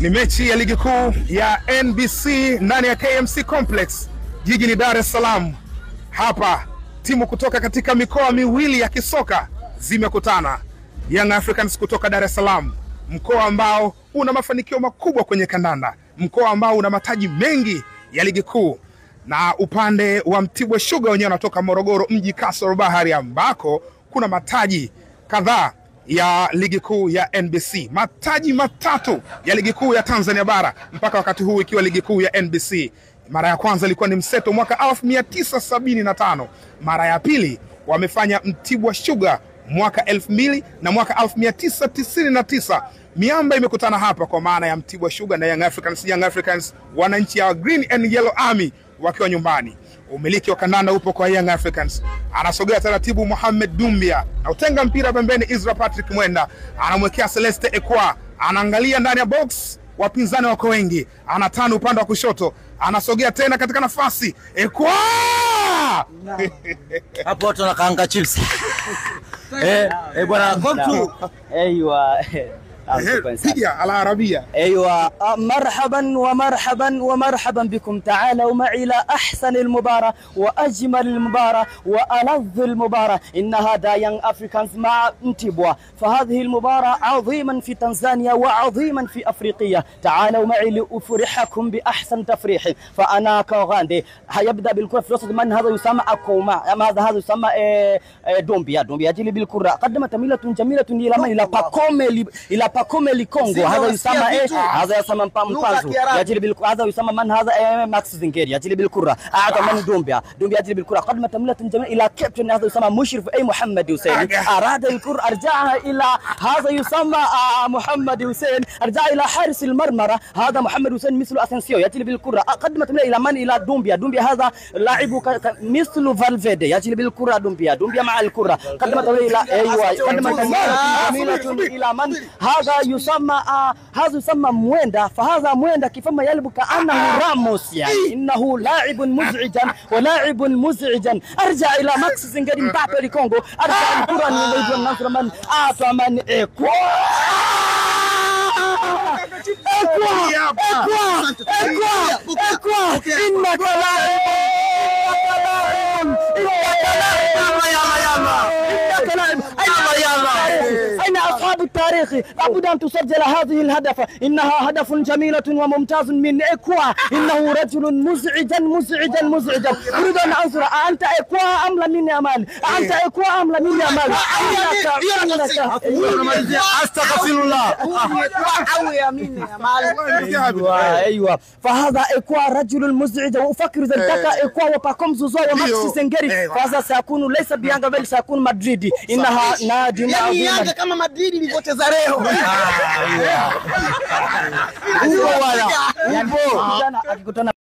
Ni mechi ya ligi kuu ya NBC ndani ya KMC Complex jijini Dar es Salaam. Hapa timu kutoka katika mikoa miwili ya kisoka zimekutana. Young Africans kutoka Dar es Salaam, mkoa ambao una mafanikio makubwa kwenye kandanda, mkoa ambao una mataji mengi ya ligi kuu, na upande wa Mtibwa Sugar wenyewe wanatoka Morogoro mji kasoro bahari, ambako kuna mataji kadhaa ya ligi kuu ya NBC, mataji matatu ya ligi kuu ya Tanzania bara mpaka wakati huu ikiwa ligi kuu ya NBC. Mara ya kwanza ilikuwa ni mseto mwaka 1975. Mara ya pili wamefanya Mtibwa Sugar mwaka 2000 na mwaka 1999. Miamba imekutana hapa kwa maana ya Mtibwa Sugar na Young Africans. Young Africans wananchi ya Green and Yellow Army wakiwa nyumbani. Umiliki wa kandanda upo kwa Young Africans. Anasogea taratibu Mohamed Dumbia, na utenga mpira pembeni Israel Patrick Mwenda, anamwekea Celeste Ekwa, anaangalia ndani ya box, wapinzani wako wengi, anatana upande wa kushoto, anasogea tena katika nafasi Ekwa hapo watu wanakaanga chips. Bwana komtu هي على عربية. ايوه مرحبا ومرحبا ومرحبا بكم. تعالوا معي الى احسن المباراة واجمل المباراة والذ المباراة. ان هذا يانغ افريكانز مع متيبوا، فهذه المباراة عظيما في تنزانيا وعظيما في افريقيا. تعالوا معي لافرحكم باحسن تفريح. فانا كوغاندي هيبدا بالكرة في وسط من هذا يسمى اكوما، اما هذا يسمى دومبيا يجري بالكرة، قدم تميلة جميلة الى من الى Pakome Kongo. هذا يسمى ايش؟ هذا يسمى مبامبازو يجري بالكرة. هذا يسمى من هذا ماكس زنجيري يجري بالكرة. اعطى من دومبيا يجري بالكرة، قدم تملة جميلة الى كابتن هذا يسمى مشرف اي محمد حسين، اراد الكرة ارجعها الى هذا يسمى محمد حسين، ارجع الى حارس المرمى هذا محمد حسين مثل اسنسيو يجري بالكرة، قدم تملة الى من؟ الى دومبيا هذا لاعب مثل فالفيردي يجري بالكرة. دومبيا مع الكرة، قدم تملة الى ايوه قدم تملة الى من؟ هذا يسمى مويندا. فهذا مويندا كيفما يلعب كأنه راموس، يعني إنه لاعب مزعجا ولاعب مزعجا. أرجع إلى ماكس زنجيري مبابي كونغو، أرجع الكرة لنصر من أعطى من إكوا إنك لاعب أين أصحاب التاريخ؟ لابد أن تسجل هذه الهدف، إنها هدف جميلة وممتاز من إكوا. إنه رجل مزعجا. أريد أن أنظر أنت إكوا أم لمن أمان؟ أنت إكوا أم لمن أمان؟ استغفر الله. أيوة فهذا إكوا رجل مزعج، وأفكر إذا التقى إكوا وباكوم زوزو وماكس زنجيري فهذا سيكون ليس بيانغا بل سيكون مدريدي. إنها نادي Yanga kama Madrid ilivyocheza leo. Huko wala.